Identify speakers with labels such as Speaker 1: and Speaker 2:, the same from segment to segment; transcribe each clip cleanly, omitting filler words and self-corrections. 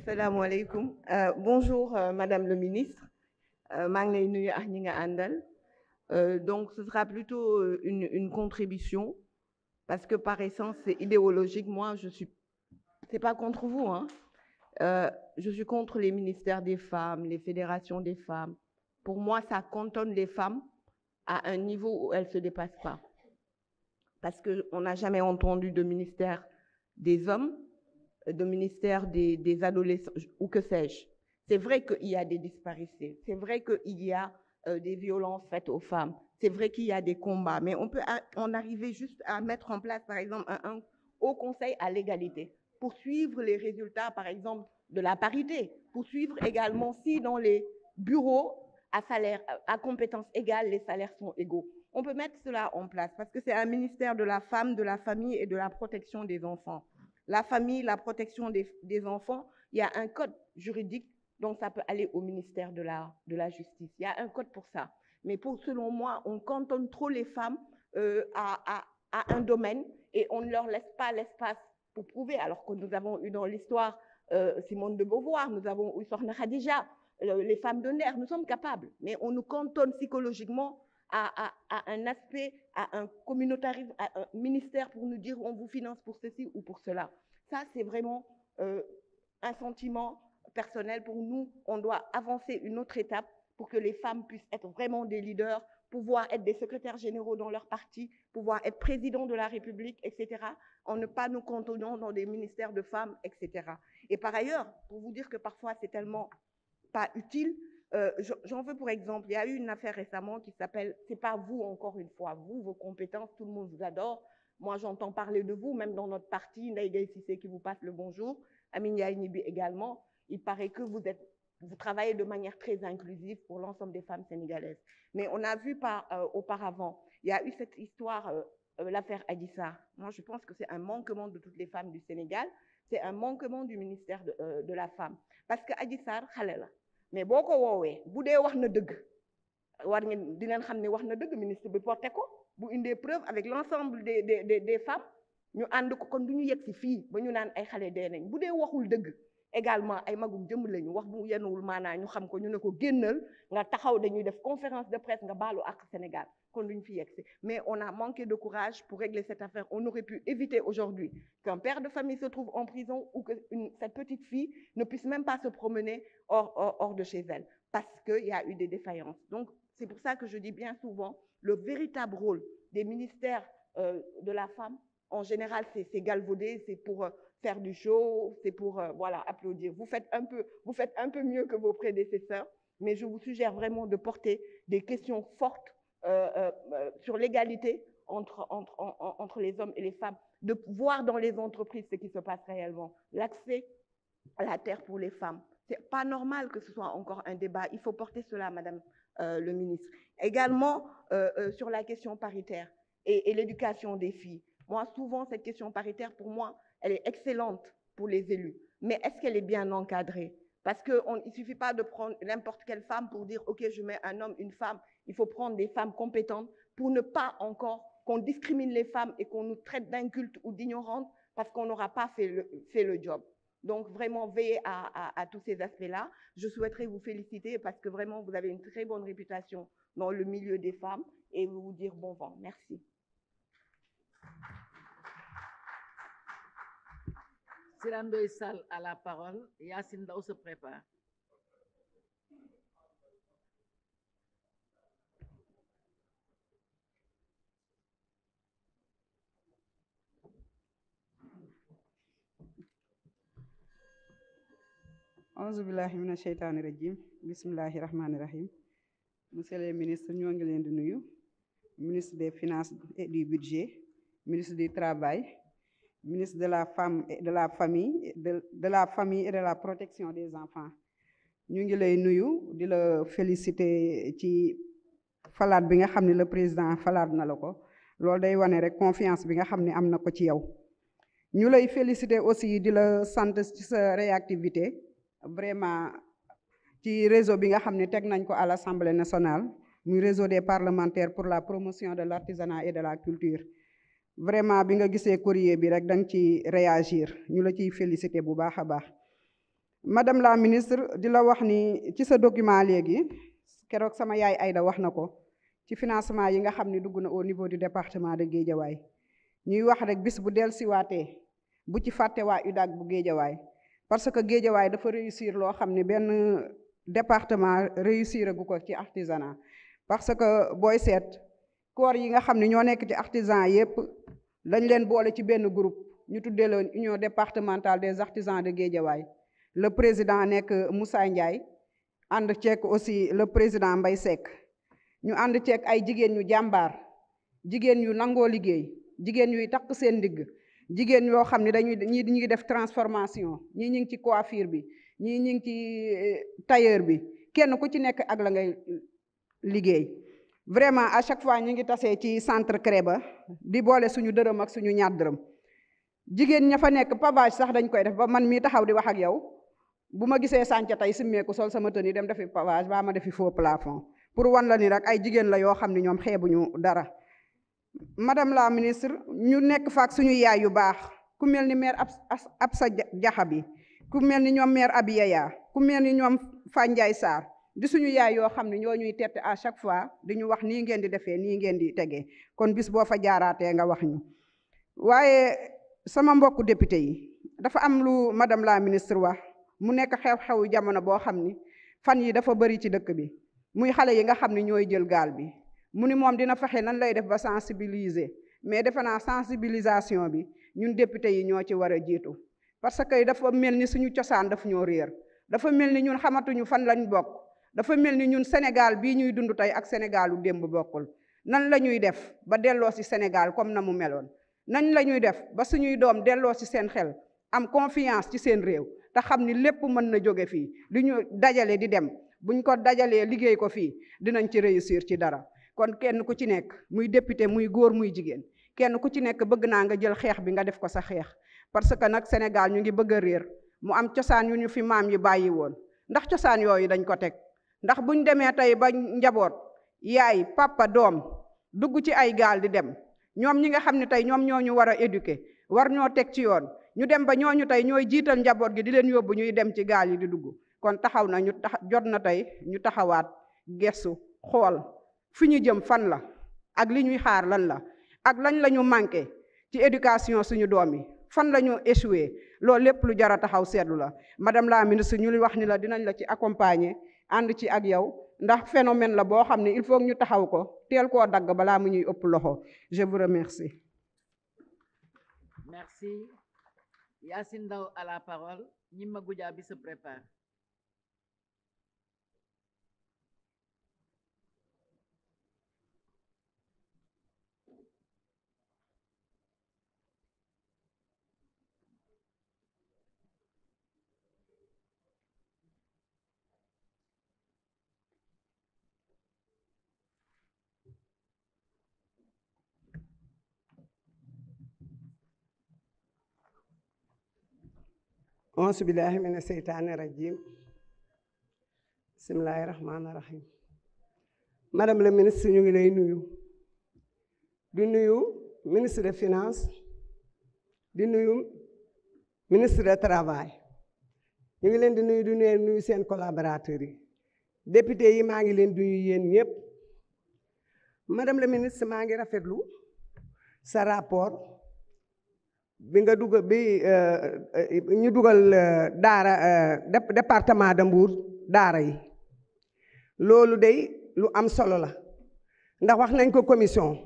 Speaker 1: Salam alaikum. Bonjour, Madame le ministre. maa ngi lay nuyu ak ñi nga àndal. Donc, ce sera plutôt une contribution, parce que par essence, c'est idéologique. Moi, c'est pas contre vous, hein. Je suis contre les ministères des femmes, les fédérations des femmes. Pour moi, ça cantonne les femmes à un niveau où elles ne se dépassent pas. Parce qu'on n'a jamais entendu de ministère des hommes, de ministère des adolescents, ou que sais-je. C'est vrai qu'il y a des disparités, c'est vrai qu'il y a des violences faites aux femmes, c'est vrai qu'il y a des combats, mais on peut en arriver juste à mettre en place, par exemple, un haut conseil à l'égalité, pour suivre les résultats, par exemple, de la parité, pour suivre également si dans les bureaux à salaire, à compétences égales, les salaires sont égaux. On peut mettre cela en place, parce que c'est un ministère de la femme, de la famille et de la protection des enfants. La famille, la protection des enfants, il y a un code juridique, donc ça peut aller au ministère de la Justice. Il y a un code pour ça. Mais selon moi, on cantonne trop les femmes à un domaine et on ne leur laisse pas l'espace pour prouver, alors que nous avons eu dans l'histoire Simone de Beauvoir, nous avons eu Sokhna Khadija, les femmes de Nder, nous sommes capables, mais on nous cantonne psychologiquement à un aspect, à un communautarisme, à un ministère pour nous dire on vous finance pour ceci ou pour cela. Ça, c'est vraiment un sentiment personnel. Pour nous, on doit avancer une autre étape pour que les femmes puissent être vraiment des leaders, pouvoir être des secrétaires généraux dans leur parti, pouvoir être président de la République, etc., en ne pas nous cantonnant dans des ministères de femmes, etc. Et par ailleurs, pour vous dire que parfois c'est tellement pas utile, j'en veux pour exemple, il y a eu une affaire récemment qui s'appelle « C'est pas vous encore une fois, vous, vos compétences, tout le monde vous adore ». Moi, j'entends parler de vous, même dans notre parti, Ndaïga Sissé qui vous passe le bonjour, Amine Nibi également. Il paraît que vous travaillez de manière très inclusive pour l'ensemble des femmes sénégalaises. Mais on a vu auparavant, il y a eu cette histoire, l'affaire Adissa. Moi, je pense que c'est un manquement de toutes les femmes du Sénégal, c'est un manquement du ministère de la femme. Parce que Adissa, xale la. Mais boo ko woowee bu dee wax na dëgg war ngeen dinañ xam ne wax na dëgg ministre bi porté ko bu indee preuve avec l'ensemble des femmes ñu ànd ko kon du ñu yegg si fii ba ñu naan ay xale dee nañ bu dee waxul dëgg également ay magum jëm lañu wax bu yenuwul maanaa ñu xam ko ñu ne ko génnal nga taxaw dañuy def conférence de presse nga baalu ak Sénégal kon duñ fi yegg si. Mais on a manqué de courage pour régler cette affaire. On aurait pu éviter aujourd'hui qu'un père de famille se trouve en prison ou que cette petite fille ne puisse même pas se promener hors de chez elle parce qu'il y a eu des défaillances. Donc c'est pour ça que je dis bien souvent le véritable rôle des ministères de la femme, en général, c'est galvaudé, c'est pour faire du show, c'est pour voilà, applaudir. Vous faites un peu mieux que vos prédécesseurs, mais je vous suggère vraiment de porter des questions fortes sur l'égalité entre les hommes et les femmes, de voir dans les entreprises ce qui se passe réellement, l'accès à la terre pour les femmes. C'est pas normal que ce soit encore un débat. Il faut porter cela, Madame le ministre. Également, sur la question paritaire et l'éducation des filles. Moi, souvent, cette question paritaire, pour moi, elle est excellente pour les élus. Mais est-ce qu'elle est bien encadrée? Parce qu'il ne suffit pas de prendre n'importe quelle femme pour dire, OK, je mets un homme, une femme. Il faut prendre des femmes compétentes pour ne pas encore qu'on discrimine les femmes et qu'on nous traite d'incultes ou d'ignorantes parce qu'on n'aura pas fait le job. Donc, vraiment, veillez à tous ces aspects-là. Je souhaiterais vous féliciter parce que vraiment, vous avez une très bonne réputation dans le milieu des femmes et vous dire bon vent. Merci.
Speaker 2: Sirandoy Sall a la parole. Yacine Daou se prépare.
Speaker 3: Auzu billahi mina sheytaani rajim. Bismillahi rahmani rahim. Monsieur le ministre, ñoo ngi leen di nuyu. Ministre des Finances et du Budget, ministre du Travail, ministre de la Femme et de la Famille, de la Famille et de la Protection des Enfants. Ñu ngi lay nuyu di la féliciter ci falaat bi nga xam ne le président falaat na la ko. Loolu day wane rek confiance bi nga xam ne am na ko ci yow. Ñu lay féliciter aussi di la sant ci sa réactivité. Vraiment ci réseau bi nga xam ne teg nañ ko à l'Assemblée nationale muy réseau des parlementaires pour la promotion de l'artisanat et de la culture. vraiment bi nga gisee courrier bi rek da nga ci réagir ñu la ciy féliciter bu baax a baax. Madame la ministre di la wax ni ci sa document léegi keroog sama yaay Aïda wax na ko ci financement yi nga xam ne dugg na au niveau du département de Guédiawaye ñuy wax rek bis bu dellusiwaatee bu ci fàtte waa UDAG bu Guédiawaye parce que Guédiawaye dafa réussir loo xam ne benn département réussir gu ko ci artisanat parce que booy seet corps yi nga xam ne ñoo nekk ci artisan yépp dañ leen boole ci benn groupe ñu tuddee leen union départementale des artisans de Guédiawaye le président nekk Moussa Ndiaye ànd ceek aussi le président Mbaye Seck ñu ànd ceek ay jigéen ñu jàmbaar jigéen yu nangoo liggéey jigéen yuy takk seen ndigg jigéen yoo xam ne ñii ñu ngi def transformation ñii ñu ngi ci coiffure bi ñii ñu ngi ci tailleur bi kenn ku ci nekk ak la ngay liggéey vraiment à chaque fois ñu ngi tasee ci centre cré ba di boole suñu dërëm ak suñu ñaar dërëm jigéen ña fa nekk pavage sax dañ koy def ba man mii taxaw di wax ak yow bu ma gisee sànca tey simmeeku sol sama tenue dem defi pavage baa ma defi faux plafond pour wan la ni rek ay jigéen la yoo xam ne ñoom xeebuñu dara. Madame la ministre ñu nekk faak suñu yaay yu baax ku mel ni maire Absa Jaxabi ku mel ni ñoom maire Abiyaya ku mel ni ñoom Fandiaye Sarr di suñu yaay yoo xam ne ñoo ñuy tette à chaque fois di ñu wax nii ngeen di defee nii ngeen di tegee kon bis boo fa jaaraatee nga wax ñu. waaye sama mbokku député yi dafa am lu madame la ministre wax mu nekk xew-xewu jamono boo xam ni fan yi dafa bëri ci dëkk bi muy xale yi nga xam ne ñooy jël gaal bi mu ni moom dina fexe nan lay def ba sensibiliser mais defe naa sensibilisation bi ñun député yi ñoo ci war a jiitu parce que dafa mel ni suñu cosaan daf ñoo réer dafa mel ni ñun xamatuñu fan lañ bokk dafa mel ni ñun Sénégal bii ñuy dund tey ak Sénégalu démb bokkul nan la ñuy def ba delloo si Sénégal comme na mu meloon nañ la ñuy def ba suñuy doom delloo si seen xel am confiance ci seen réew te xam ni lépp mën na jóge fii li ñu dajale di dem buñ ko dajalee liggéey ko fii dinañ ci réussir ci dara kon kenn ku ci nekk muy député muy góor muy jigéen kenn ku ci nekk bëgg naa nga jël xeex bi nga def ko sa xeex parce que nag Sénégal ñu ngi bëgg a réer mu am cosaan yu ñu fi maam yi bàyyi woon ndax cosaan yooyu dañ ko teg ndax buñ demee tey ba njaboot yaay papa doom dugg ci ay gaal di dem ñoom ñi nga xam ne tey ñoom ñoo ñu war a éduquer war ñoo teg ci yoon ñu dem ba ñooñu tey ñooy jiital njaboot gi di leen yóbbu ñuy dem ci gaal yi di dugg kon taxaw na jot na tey ñu taxawaat gestu xool fi ñu jëm fan la ak li ñuy xaar lan la ak lañ la ñu manqué ci éducation suñu doom yi fan la ñu échoué loolu lépp lu jar a taxaw seetlu la madame la ministre ñu wax ni la dinañ la ci accompagner ànd ci ak yow ndax phénomène la boo xam ne il faut ñu taxaw ko teel koo dagg balaa mu ñuy ëpp loxo je vous remercie.
Speaker 2: Merci. Yacine Ndao à la parole. Nyima Goudiaby se prépare.
Speaker 4: Auzu billahi mina seytaani rajim. Bismillahi rahmaani rahim. Madame la ministre ñu ngi lay nuyu. Di nuyu ministre des finances. Di nuyu ministre du travail. Ñu ngi leen di nuyu seen collaborateurs yi. Député yi maa ngi leen di nuyu yéen ñëpp. Madame la ministre maa ngi rafetlu sa rapport. bi nga dugal bi ñu dugal daara département de Mbour daara yi loolu day lu am solo la ndax wax nañ ko commission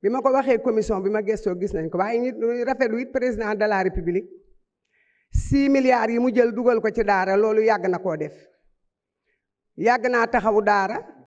Speaker 4: bi ma ko waxee commission bi ma gëstoo gis nañ ko waaye ñu rafetlu it président de la république 6 milliards yi mu jël dugal ko ci daara loolu yàgg na koo def yàgg naa taxawu daara